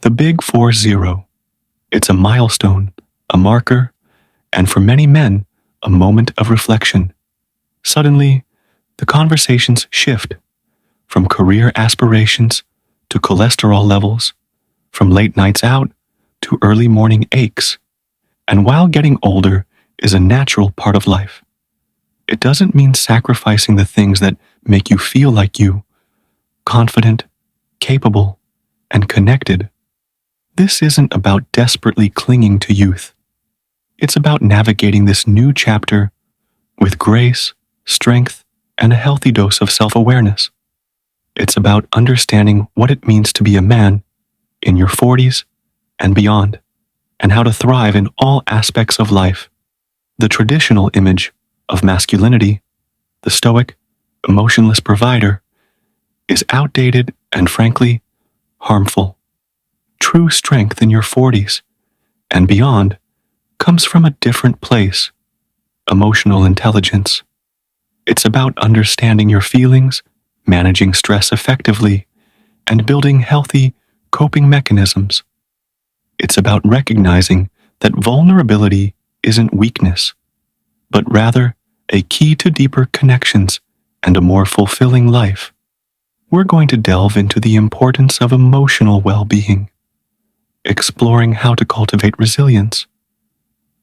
The Big 40. It's a milestone, a marker, and for many men, a moment of reflection. Suddenly, the conversations shift from career aspirations to cholesterol levels, from late nights out to early morning aches. And while getting older is a natural part of life, it doesn't mean sacrificing the things that make you feel like you, confident, capable, and connected. This isn't about desperately clinging to youth. It's about navigating this new chapter with grace, strength, and a healthy dose of self-awareness. It's about understanding what it means to be a man in your 40s and beyond, and how to thrive in all aspects of life. The traditional image of masculinity, the stoic, emotionless provider, is outdated and frankly, harmful. True strength in your 40s and beyond comes from a different place, emotional intelligence. It's about understanding your feelings, managing stress effectively, and building healthy coping mechanisms. It's about recognizing that vulnerability isn't weakness, but rather a key to deeper connections and a more fulfilling life. We're going to delve into the importance of emotional well-being, exploring how to cultivate resilience,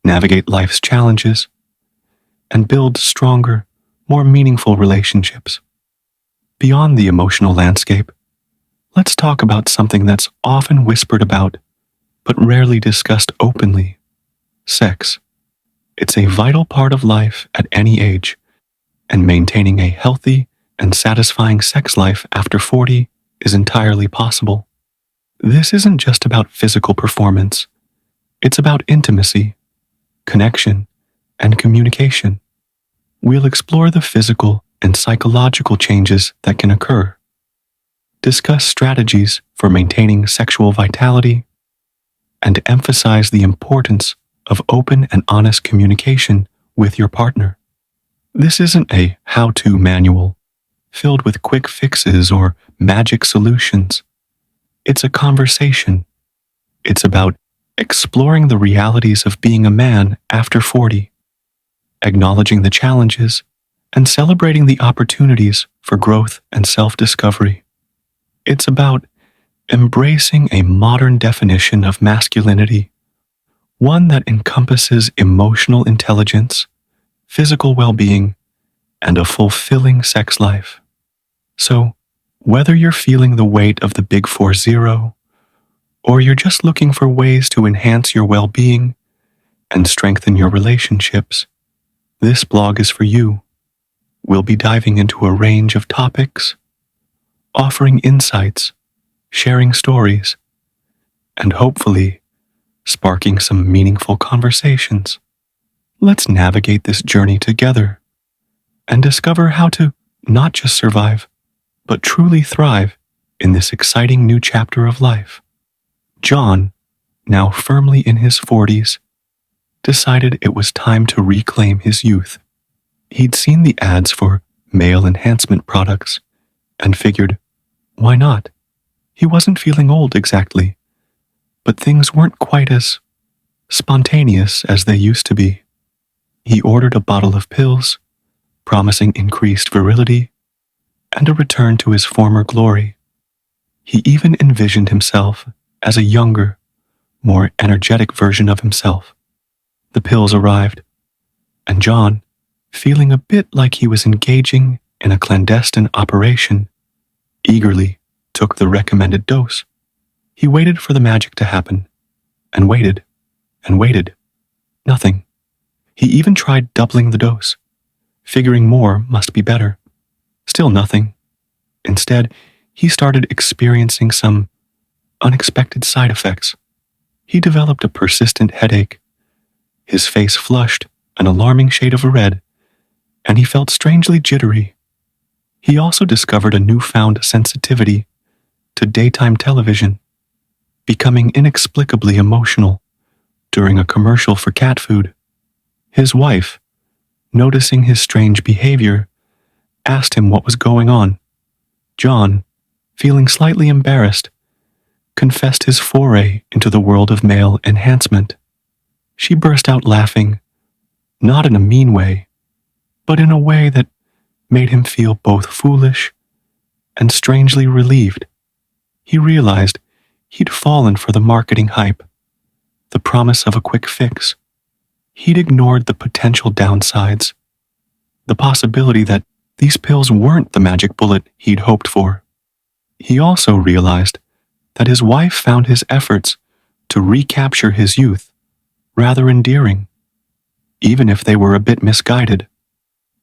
navigate life's challenges, and build stronger, more meaningful relationships. Beyond the emotional landscape, let's talk about something that's often whispered about, but rarely discussed openly: sex. It's a vital part of life at any age, and maintaining a healthy and satisfying sex life after 40 is entirely possible. This isn't just about physical performance. It's about intimacy, connection, and communication. We'll explore the physical and psychological changes that can occur, discuss strategies for maintaining sexual vitality, and emphasize the importance of open and honest communication with your partner. This isn't a how-to manual filled with quick fixes or magic solutions. It's a conversation. It's about exploring the realities of being a man after 40, acknowledging the challenges, and celebrating the opportunities for growth and self-discovery. It's about embracing a modern definition of masculinity, one that encompasses emotional intelligence, physical well-being, and a fulfilling sex life. So, whether you're feeling the weight of the Big 40, or you're just looking for ways to enhance your well-being and strengthen your relationships, this blog is for you. We'll be diving into a range of topics, offering insights, sharing stories, and hopefully sparking some meaningful conversations. Let's navigate this journey together and discover how to not just survive, but truly thrive in this exciting new chapter of life. John, now firmly in his 40s, decided it was time to reclaim his youth. He'd seen the ads for male enhancement products and figured, why not? He wasn't feeling old exactly, but things weren't quite as spontaneous as they used to be. He ordered a bottle of pills, promising increased virility and a return to his former glory. He even envisioned himself as a younger, more energetic version of himself. The pills arrived, and John, feeling a bit like he was engaging in a clandestine operation, eagerly took the recommended dose. He waited for the magic to happen, and waited, and waited. Nothing. He even tried doubling the dose, figuring more must be better. Still nothing. Instead, he started experiencing some unexpected side effects. He developed a persistent headache. His face flushed an alarming shade of red, and he felt strangely jittery. He also discovered a newfound sensitivity to daytime television, becoming inexplicably emotional during a commercial for cat food. His wife, noticing his strange behavior, asked him what was going on. John, feeling slightly embarrassed, confessed his foray into the world of male enhancement. She burst out laughing, not in a mean way, but in a way that made him feel both foolish and strangely relieved. He realized he'd fallen for the marketing hype, the promise of a quick fix. He'd ignored the potential downsides, the possibility that these pills weren't the magic bullet he'd hoped for. He also realized that his wife found his efforts to recapture his youth rather endearing, even if they were a bit misguided.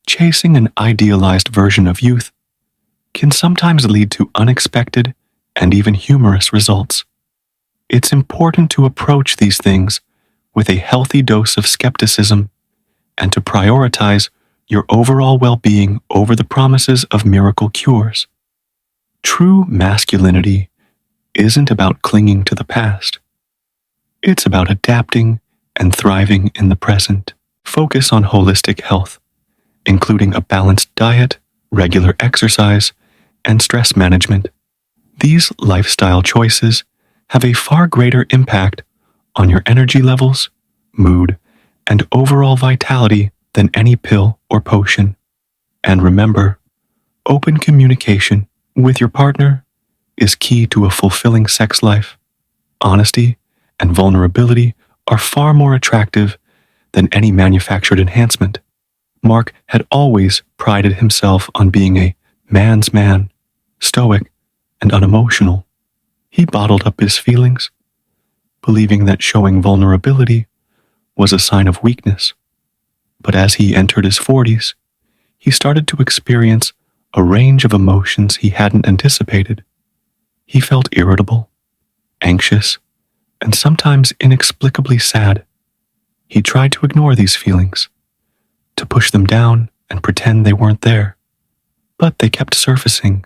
Chasing an idealized version of youth can sometimes lead to unexpected and even humorous results. It's important to approach these things with a healthy dose of skepticism and to prioritize your overall well-being over the promises of miracle cures. True masculinity isn't about clinging to the past. It's about adapting and thriving in the present. Focus on holistic health, including a balanced diet, regular exercise, and stress management. These lifestyle choices have a far greater impact on your energy levels, mood, and overall vitality than any pill or potion. And remember, open communication with your partner is key to a fulfilling sex life. Honesty and vulnerability are far more attractive than any manufactured enhancement. Mark had always prided himself on being a man's man, stoic and unemotional. He bottled up his feelings, believing that showing vulnerability was a sign of weakness. But as he entered his 40s, he started to experience a range of emotions he hadn't anticipated. He felt irritable, anxious, and sometimes inexplicably sad. He tried to ignore these feelings, to push them down and pretend they weren't there, but they kept surfacing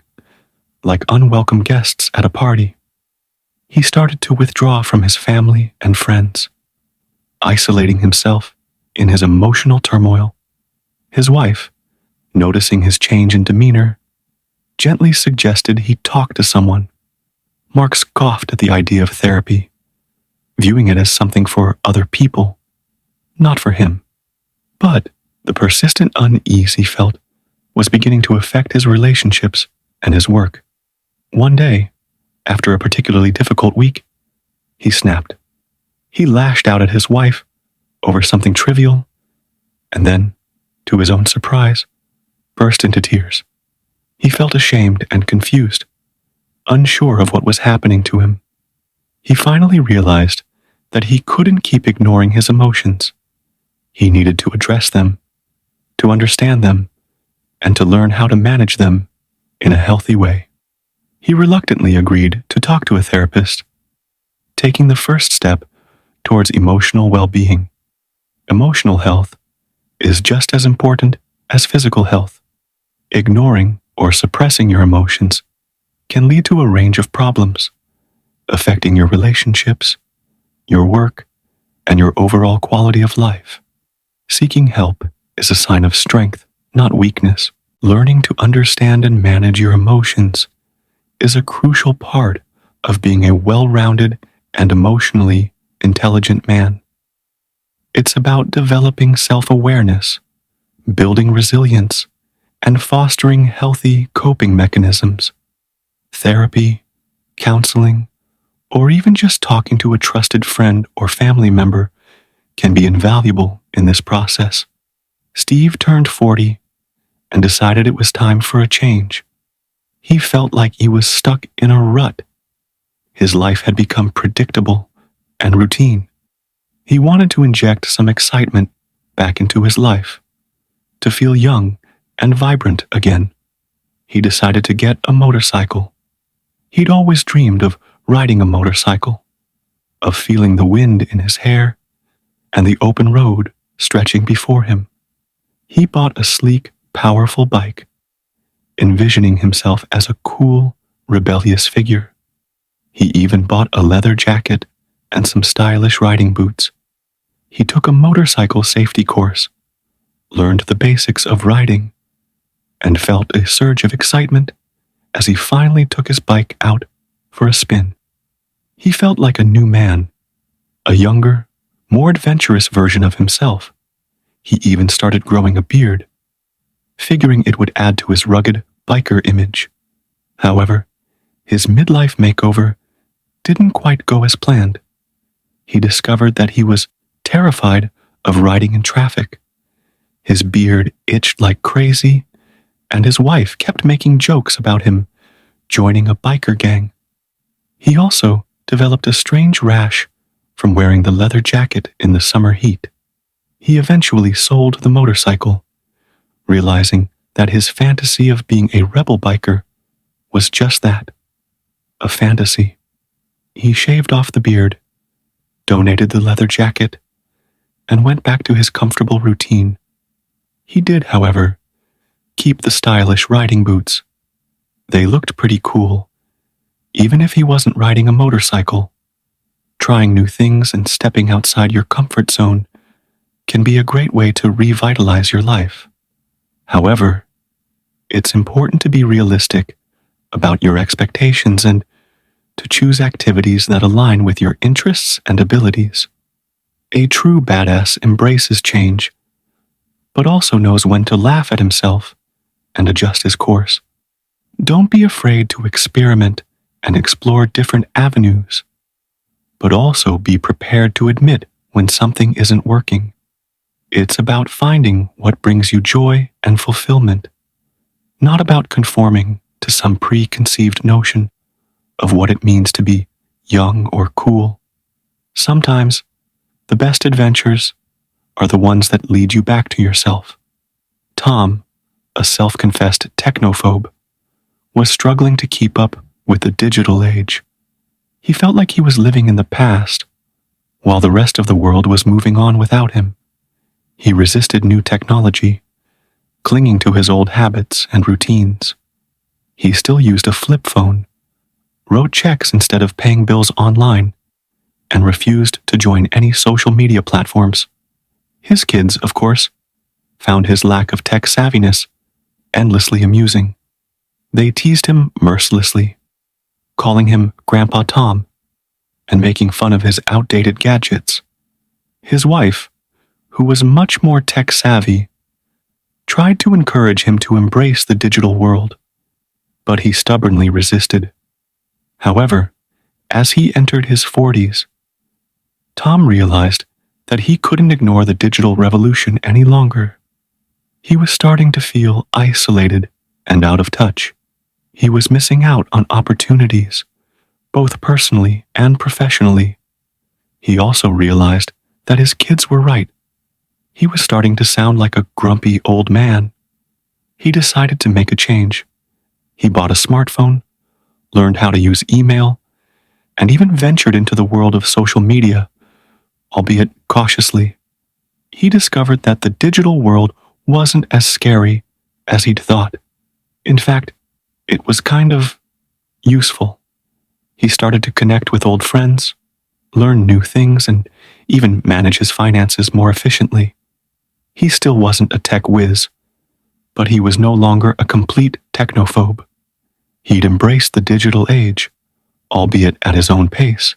like unwelcome guests at a party. He started to withdraw from his family and friends, isolating himself in his emotional turmoil. His wife, noticing his change in demeanor, gently suggested he talk to someone. Mark scoffed at the idea of therapy, viewing it as something for other people, not for him. But the persistent unease he felt was beginning to affect his relationships and his work. One day, after a particularly difficult week, he snapped. He lashed out at his wife over something trivial, and then, to his own surprise, burst into tears. He felt ashamed and confused, unsure of what was happening to him. He finally realized that he couldn't keep ignoring his emotions. He needed to address them, to understand them, and to learn how to manage them in a healthy way. He reluctantly agreed to talk to a therapist, taking the first step towards emotional well-being. Emotional health is just as important as physical health. Ignoring or suppressing your emotions can lead to a range of problems, affecting your relationships, your work, and your overall quality of life. Seeking help is a sign of strength, not weakness. Learning to understand and manage your emotions is a crucial part of being a well-rounded and emotionally intelligent man. It's about developing self-awareness, building resilience, and fostering healthy coping mechanisms. Therapy, counseling, or even just talking to a trusted friend or family member can be invaluable in this process. Steve turned 40 and decided it was time for a change. He felt like he was stuck in a rut. His life had become predictable and routine. He wanted to inject some excitement back into his life, to feel young and vibrant again. He decided to get a motorcycle. He'd always dreamed of riding a motorcycle, of feeling the wind in his hair and the open road stretching before him. He bought a sleek, powerful bike, envisioning himself as a cool, rebellious figure. He even bought a leather jacket and some stylish riding boots. He took a motorcycle safety course, learned the basics of riding, and felt a surge of excitement as he finally took his bike out for a spin. He felt like a new man, a younger, more adventurous version of himself. He even started growing a beard, figuring it would add to his rugged biker image. However, his midlife makeover didn't quite go as planned. He discovered that he was terrified of riding in traffic. His beard itched like crazy, and his wife kept making jokes about him joining a biker gang. He also developed a strange rash from wearing the leather jacket in the summer heat. He eventually sold the motorcycle, realizing that his fantasy of being a rebel biker was just that, a fantasy. He shaved off the beard, donated the leather jacket, and went back to his comfortable routine. He did, however, keep the stylish riding boots. They looked pretty cool, even if he wasn't riding a motorcycle. Trying new things and stepping outside your comfort zone can be a great way to revitalize your life. However, it's important to be realistic about your expectations and to choose activities that align with your interests and abilities. A true badass embraces change, but also knows when to laugh at himself and adjust his course. Don't be afraid to experiment and explore different avenues, but also be prepared to admit when something isn't working. It's about finding what brings you joy and fulfillment, not about conforming to some preconceived notion of what it means to be young or cool. Sometimes, the best adventures are the ones that lead you back to yourself. Tom, a self-confessed technophobe, was struggling to keep up with the digital age. He felt like he was living in the past, while the rest of the world was moving on without him. He resisted new technology, clinging to his old habits and routines. He still used a flip phone, wrote checks instead of paying bills online, and refused to join any social media platforms. His kids, of course, found his lack of tech savviness endlessly amusing. They teased him mercilessly, calling him Grandpa Tom and making fun of his outdated gadgets. His wife, who was much more tech savvy, tried to encourage him to embrace the digital world, but he stubbornly resisted. However, as he entered his 40s, Tom realized that he couldn't ignore the digital revolution any longer. He was starting to feel isolated and out of touch. He was missing out on opportunities, both personally and professionally. He also realized that his kids were right. He was starting to sound like a grumpy old man. He decided to make a change. He bought a smartphone, learned how to use email, and even ventured into the world of social media, albeit cautiously. He discovered that the digital world wasn't as scary as he'd thought. In fact, it was kind of useful. He started to connect with old friends, learn new things, and even manage his finances more efficiently. He still wasn't a tech whiz, but he was no longer a complete technophobe. He'd embraced the digital age, albeit at his own pace.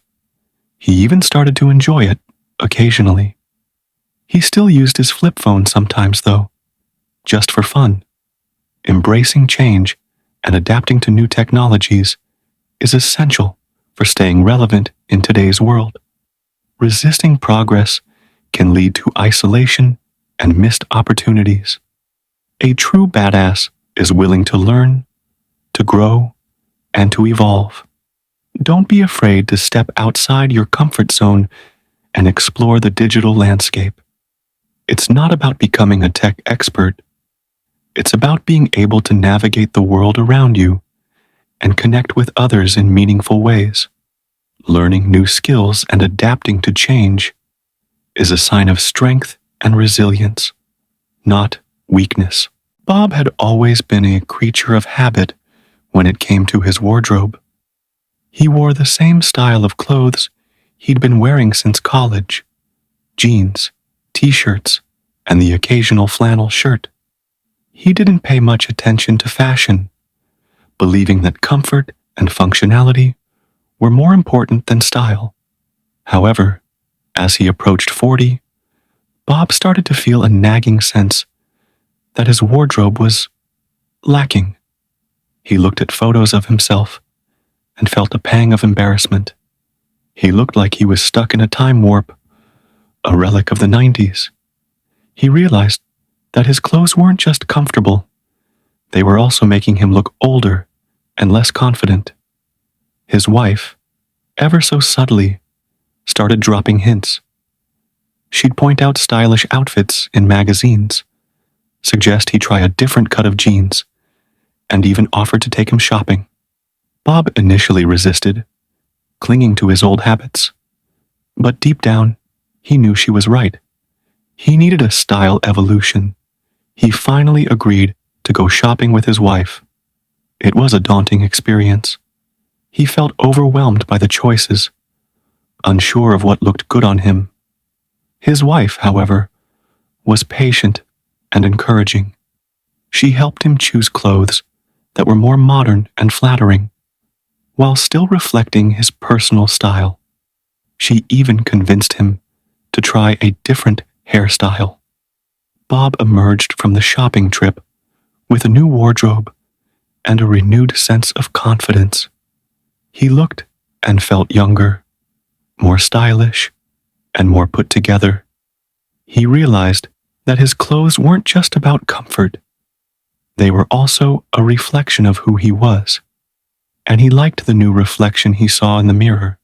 He even started to enjoy it occasionally. He still used his flip phone sometimes, though, just for fun. Embracing change and adapting to new technologies is essential for staying relevant in today's world. Resisting progress can lead to isolation and missed opportunities. A true badass is willing to learn, to grow, and to evolve. Don't be afraid to step outside your comfort zone and explore the digital landscape. It's not about becoming a tech expert. It's about being able to navigate the world around you and connect with others in meaningful ways. Learning new skills and adapting to change is a sign of strength and resilience, not weakness. Bob had always been a creature of habit when it came to his wardrobe. He wore the same style of clothes he'd been wearing since college: jeans, t-shirts, and the occasional flannel shirt. He didn't pay much attention to fashion, believing that comfort and functionality were more important than style. However, as he approached 40, Bob started to feel a nagging sense that his wardrobe was lacking. He looked at photos of himself and felt a pang of embarrassment. He looked like he was stuck in a time warp, a relic of the 90s. He realized that his clothes weren't just comfortable, they were also making him look older and less confident. His wife, ever so subtly, started dropping hints. She'd point out stylish outfits in magazines, suggest he try a different cut of jeans, and even offered to take him shopping. Bob initially resisted, clinging to his old habits. But deep down, he knew she was right. He needed a style evolution. He finally agreed to go shopping with his wife. It was a daunting experience. He felt overwhelmed by the choices, unsure of what looked good on him. His wife, however, was patient and encouraging. She helped him choose clothes that were more modern and flattering, while still reflecting his personal style. She even convinced him to try a different hairstyle. Bob emerged from the shopping trip with a new wardrobe and a renewed sense of confidence. He looked and felt younger, more stylish, and more put together. He realized that his clothes weren't just about comfort. They were also a reflection of who he was, and he liked the new reflection he saw in the mirror.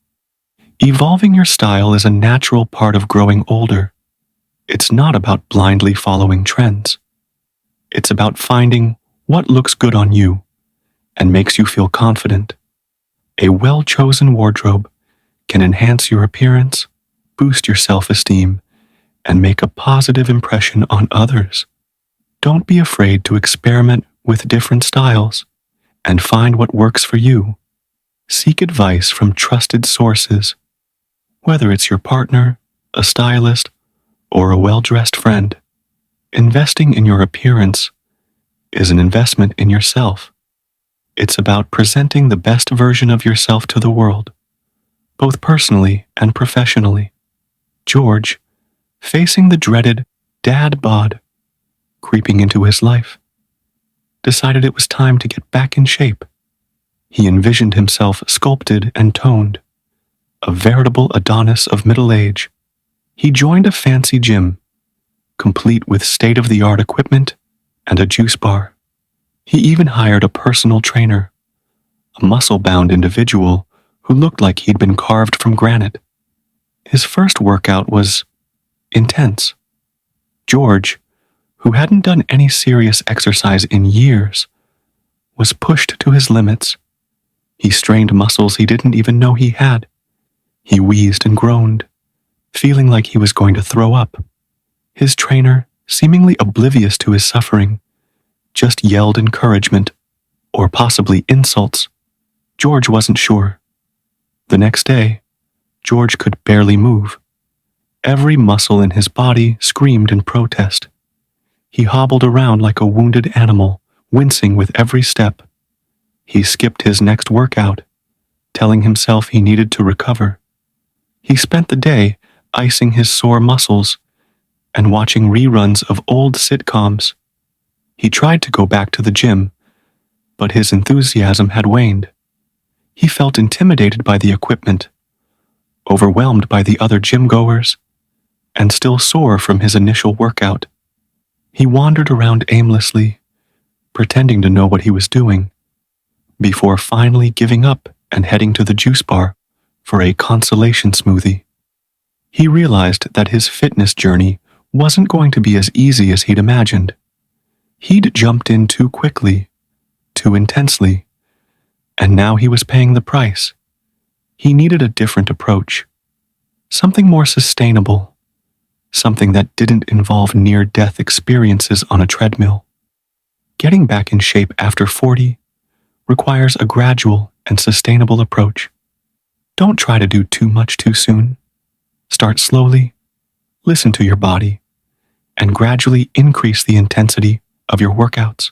Evolving your style is a natural part of growing older. It's not about blindly following trends. It's about finding what looks good on you and makes you feel confident. A well-chosen wardrobe can enhance your appearance, boost your self-esteem, and make a positive impression on others. Don't be afraid to experiment with different styles and find what works for you. Seek advice from trusted sources, whether it's your partner, a stylist, or a well-dressed friend. Investing in your appearance is an investment in yourself. It's about presenting the best version of yourself to the world, both personally and professionally. George, facing the dreaded dad bod creeping into his life, decided it was time to get back in shape. He envisioned himself sculpted and toned, a veritable Adonis of middle age. He joined a fancy gym, complete with state-of-the-art equipment and a juice bar. He even hired a personal trainer, a muscle-bound individual who looked like he'd been carved from granite. His first workout was intense. George, who hadn't done any serious exercise in years, was pushed to his limits. He strained muscles he didn't even know he had. He wheezed and groaned, feeling like he was going to throw up. His trainer, seemingly oblivious to his suffering, just yelled encouragement, or possibly insults. George wasn't sure. The next day, George could barely move. Every muscle in his body screamed in protest. He hobbled around like a wounded animal, wincing with every step. He skipped his next workout, telling himself he needed to recover. He spent the day icing his sore muscles and watching reruns of old sitcoms. He tried to go back to the gym, but his enthusiasm had waned. He felt intimidated by the equipment, overwhelmed by the other gym-goers, and still sore from his initial workout. He wandered around aimlessly, pretending to know what he was doing, before finally giving up and heading to the juice bar for a consolation smoothie. He realized that his fitness journey wasn't going to be as easy as he'd imagined. He'd jumped in too quickly, too intensely, and now he was paying the price. He needed a different approach, something more sustainable, something that didn't involve near-death experiences on a treadmill. Getting back in shape after 40 requires a gradual and sustainable approach. Don't try to do too much too soon. Start slowly, listen to your body, and gradually increase the intensity of your workouts.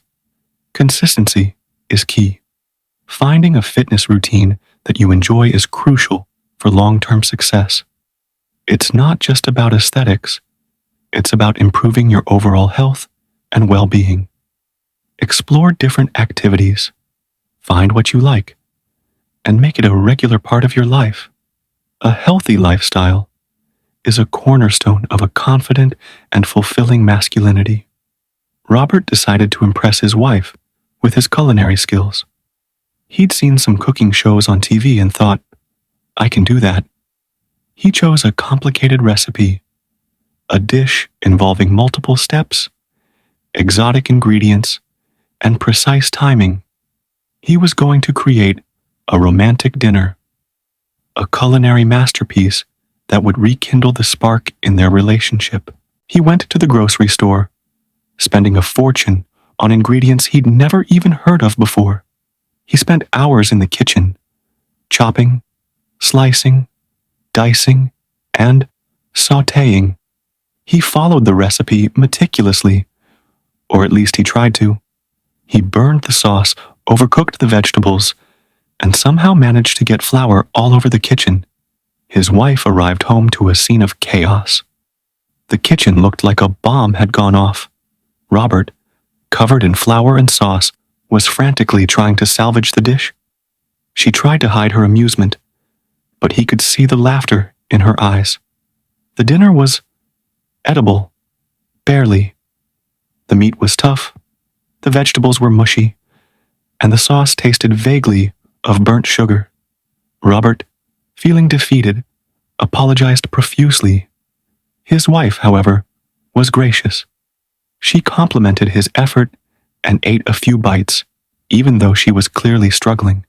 Consistency is key. Finding a fitness routine that you enjoy is crucial for long-term success. It's not just about aesthetics, it's about improving your overall health and well-being. Explore different activities, find what you like, and make it a regular part of your life. A healthy lifestyle is a cornerstone of a confident and fulfilling masculinity. Robert decided to impress his wife with his culinary skills. He'd seen some cooking shows on TV and thought, I can do that. He chose a complicated recipe, a dish involving multiple steps, exotic ingredients, and precise timing. He was going to create a romantic dinner, a culinary masterpiece that would rekindle the spark in their relationship. He went to the grocery store, spending a fortune on ingredients he'd never even heard of before. He spent hours in the kitchen, chopping, slicing, dicing, and sautéing. He followed the recipe meticulously, or at least he tried to. He burned the sauce, overcooked the vegetables, and somehow managed to get flour all over the kitchen. His wife arrived home to a scene of chaos. The kitchen looked like a bomb had gone off. Robert, covered in flour and sauce, was frantically trying to salvage the dish. She tried to hide her amusement, but he could see the laughter in her eyes. The dinner was edible, barely. The meat was tough, the vegetables were mushy, and the sauce tasted vaguely of burnt sugar. Robert, feeling defeated, apologized profusely. His wife, however, was gracious. She complimented his effort and ate a few bites, even though she was clearly struggling.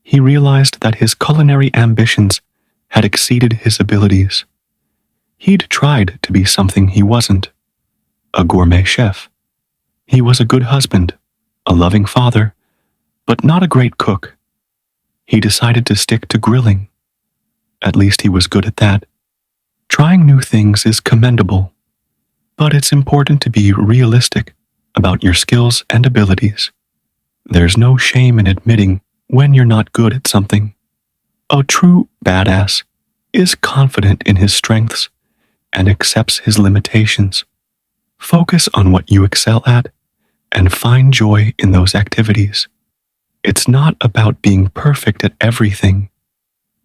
He realized that his culinary ambitions had exceeded his abilities. He'd tried to be something he wasn't, a gourmet chef. He was a good husband, a loving father, but not a great cook. He decided to stick to grilling. At least he was good at that. Trying new things is commendable, but it's important to be realistic about your skills and abilities. There's no shame in admitting when you're not good at something. A true badass is confident in his strengths and accepts his limitations. Focus on what you excel at and find joy in those activities. It's not about being perfect at everything.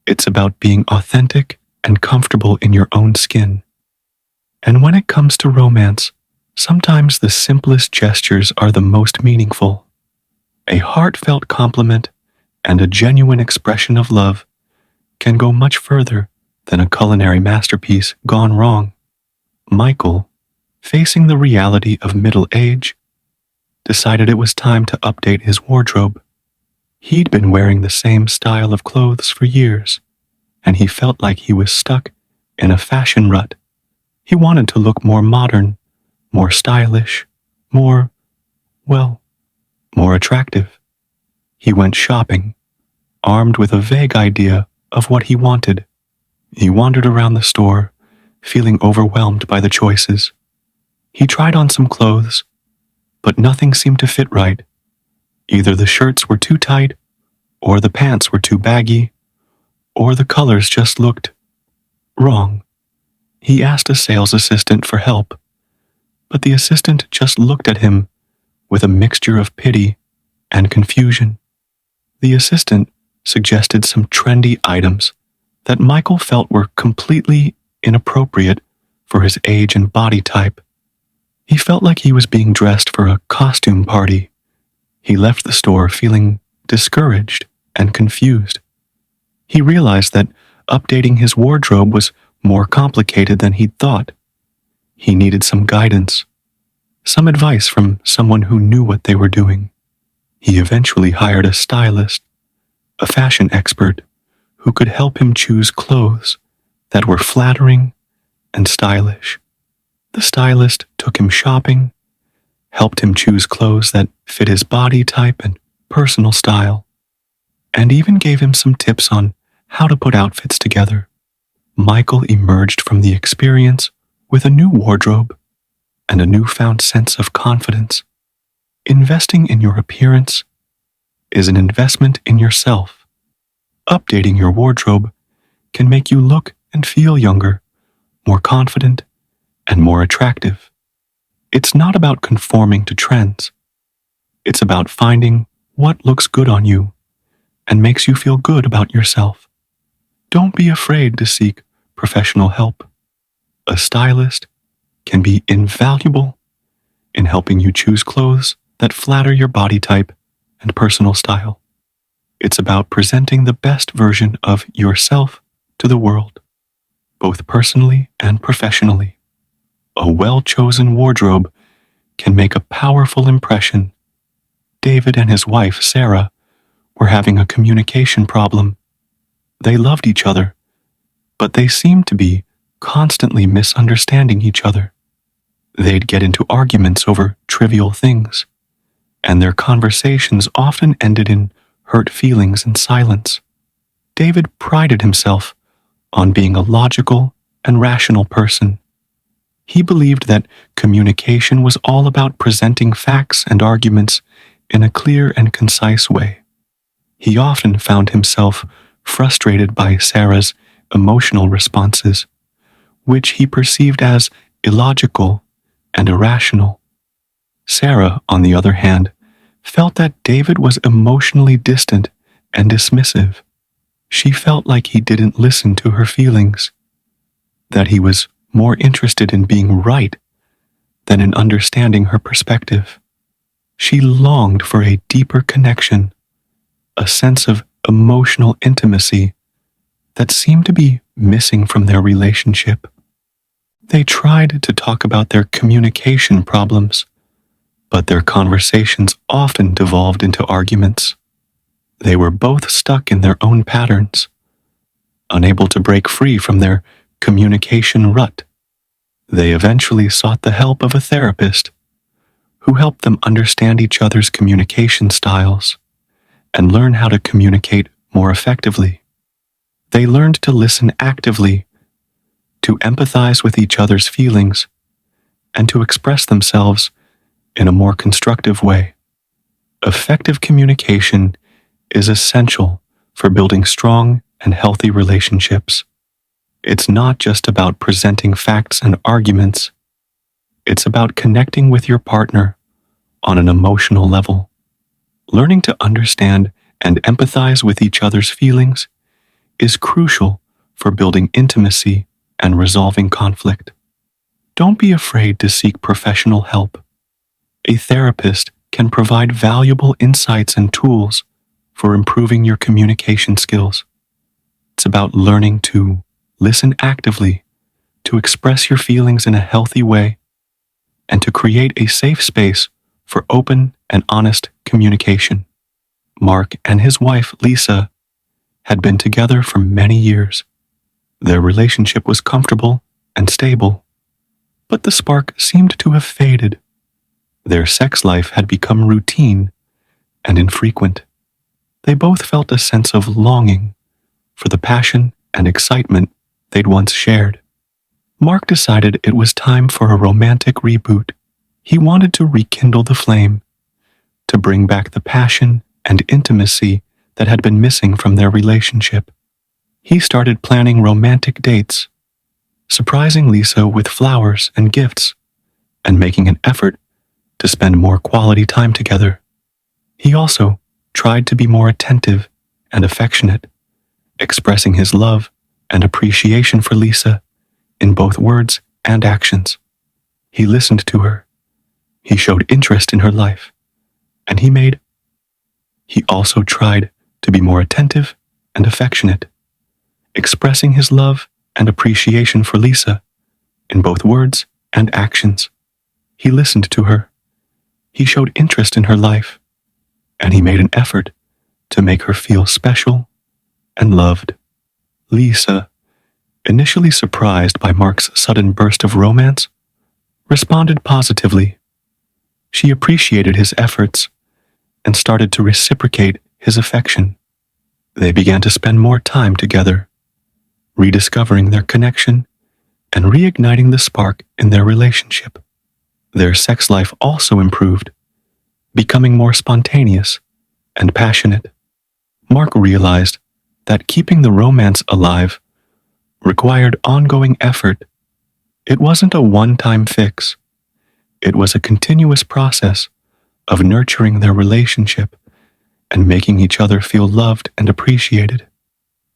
It's about being authentic and comfortable in your own skin. And when it comes to romance, sometimes the simplest gestures are the most meaningful. A heartfelt compliment and a genuine expression of love can go much further than a culinary masterpiece gone wrong. Michael, facing the reality of middle age, decided it was time to update his wardrobe. He'd been wearing the same style of clothes for years, and he felt like he was stuck in a fashion rut. He wanted to look more modern, more stylish, more attractive. He went shopping, armed with a vague idea of what he wanted. He wandered around the store, feeling overwhelmed by the choices. He tried on some clothes, but nothing seemed to fit right. Either the shirts were too tight, or the pants were too baggy, or the colors just looked wrong. He asked a sales assistant for help, but the assistant just looked at him with a mixture of pity and confusion. The assistant suggested some trendy items that Michael felt were completely inappropriate for his age and body type. He felt like he was being dressed for a costume party. He left the store feeling discouraged and confused. He realized that updating his wardrobe was more complicated than he'd thought. He needed some guidance, some advice from someone who knew what they were doing. He eventually hired a stylist, a fashion expert, who could help him choose clothes that were flattering and stylish. The stylist took him shopping, helped him choose clothes that fit his body type and personal style, and even gave him some tips on how to put outfits together. Michael emerged from the experience with a new wardrobe and a newfound sense of confidence. Investing in your appearance is an investment in yourself. updating your wardrobe can make you look and feel younger, more confident, and more attractive. It's not about conforming to trends. It's about finding what looks good on you and makes you feel good about yourself. Don't be afraid to seek professional help. A stylist can be invaluable in helping you choose clothes that flatter your body type and personal style. It's about presenting the best version of yourself to the world, both personally and professionally. A well-chosen wardrobe can make a powerful impression. David and his wife, Sarah, were having a communication problem. They loved each other, but they seemed to be constantly misunderstanding each other. They'd get into arguments over trivial things, and their conversations often ended in hurt feelings and silence. David prided himself on being a logical and rational person. He believed that communication was all about presenting facts and arguments in a clear and concise way. He often found himself frustrated by Sarah's emotional responses, which he perceived as illogical and irrational. Sarah, on the other hand, felt that David was emotionally distant and dismissive. She felt like he didn't listen to her feelings, that he was more interested in being right than in understanding her perspective. She longed for a deeper connection, a sense of emotional intimacy that seemed to be missing from their relationship. They tried to talk about their communication problems, but their conversations often devolved into arguments. They were both stuck in their own patterns, unable to break free from their communication rut. They eventually sought the help of a therapist who helped them understand each other's communication styles and learn how to communicate more effectively. They learned to listen actively, to empathize with each other's feelings, and to express themselves in a more constructive way. Effective communication is essential for building strong and healthy relationships. It's not just about presenting facts and arguments. It's about connecting with your partner on an emotional level. Learning to understand and empathize with each other's feelings is crucial for building intimacy and resolving conflict. Don't be afraid to seek professional help. A therapist can provide valuable insights and tools for improving your communication skills. It's about learning to listen actively, to express your feelings in a healthy way, and to create a safe space for open and honest communication. Mark and his wife, Lisa, had been together for many years. Their relationship was comfortable and stable, but the spark seemed to have faded. Their sex life had become routine and infrequent. They both felt a sense of longing for the passion and excitement they'd once shared. Mark decided it was time for a romantic reboot. He wanted to rekindle the flame, to bring back the passion and intimacy that had been missing from their relationship. He started planning romantic dates, surprising Lisa with flowers and gifts, and making an effort to spend more quality time together. He also tried to be more attentive and affectionate, expressing his love and appreciation for Lisa in both words and actions. He listened to her. He showed interest in her life, and he also tried to be more attentive and affectionate, expressing his love and appreciation for Lisa in both words and actions. He listened to her. He showed interest in her life, and he made an effort to make her feel special and loved. Lisa, initially surprised by Mark's sudden burst of romance, responded positively. She appreciated his efforts and started to reciprocate his affection. They began to spend more time together, rediscovering their connection and reigniting the spark in their relationship. Their sex life also improved, becoming more spontaneous and passionate. Mark realized that keeping the romance alive required ongoing effort. It wasn't a one-time fix. It was a continuous process of nurturing their relationship and making each other feel loved and appreciated.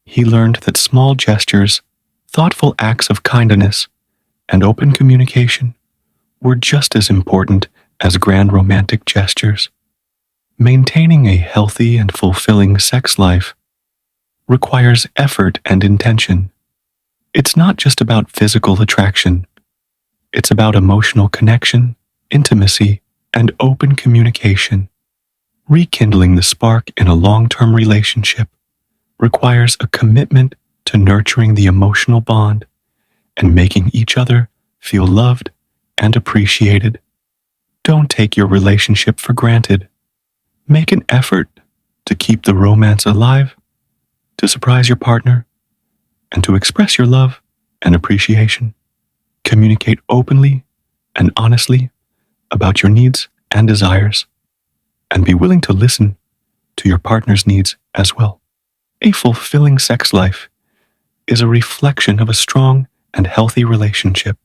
He learned that small gestures, thoughtful acts of kindness, and open communication were just as important as grand romantic gestures. Maintaining a healthy and fulfilling sex life requires effort and intention. It's not just about physical attraction. It's about emotional connection, intimacy, and open communication. Rekindling the spark in a long-term relationship requires a commitment to nurturing the emotional bond and making each other feel loved and appreciated. Don't take your relationship for granted. Make an effort to keep the romance alive, to surprise your partner, and to express your love and appreciation. Communicate openly and honestly about your needs and desires, and be willing to listen to your partner's needs as well. A fulfilling sex life is a reflection of a strong and healthy relationship.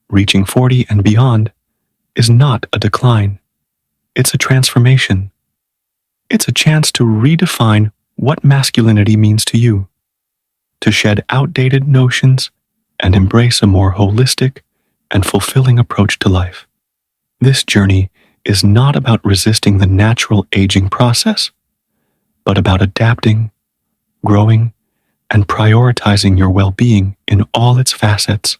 Reaching 40 and beyond is not a decline. It's a transformation. It's a chance to redefine what masculinity means to you, to shed outdated notions and embrace a more holistic and fulfilling approach to life. This journey is not about resisting the natural aging process, but about adapting, growing, and prioritizing your well-being in all its facets: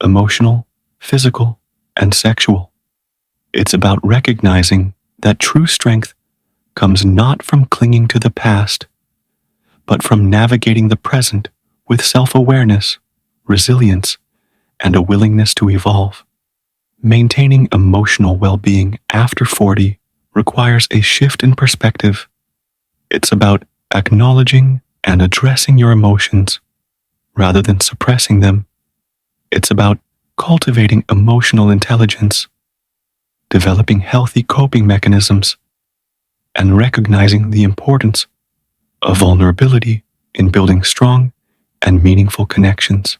emotional, physical, and sexual. It's about recognizing that true strength comes not from clinging to the past, but from navigating the present with self-awareness, resilience, and a willingness to evolve. Maintaining emotional well-being after 40 requires a shift in perspective. It's about acknowledging and addressing your emotions rather than suppressing them. It's about cultivating emotional intelligence, developing healthy coping mechanisms, and recognizing the importance of vulnerability in building strong and meaningful connections.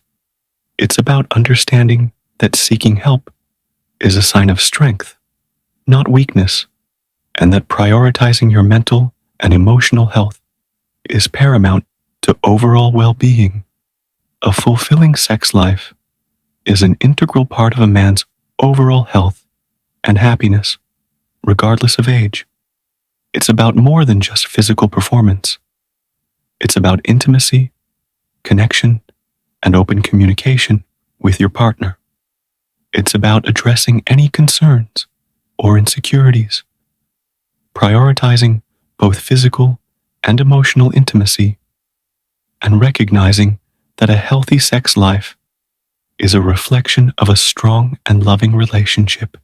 It's about understanding that seeking help is a sign of strength, not weakness, and that prioritizing your mental and emotional health is paramount to overall well-being. A fulfilling sex life is an integral part of a man's overall health and happiness, regardless of age. It's about more than just physical performance. It's about intimacy, connection, and open communication with your partner. It's about addressing any concerns or insecurities, prioritizing both physical and emotional intimacy, and recognizing that a healthy sex life is a reflection of a strong and loving relationship.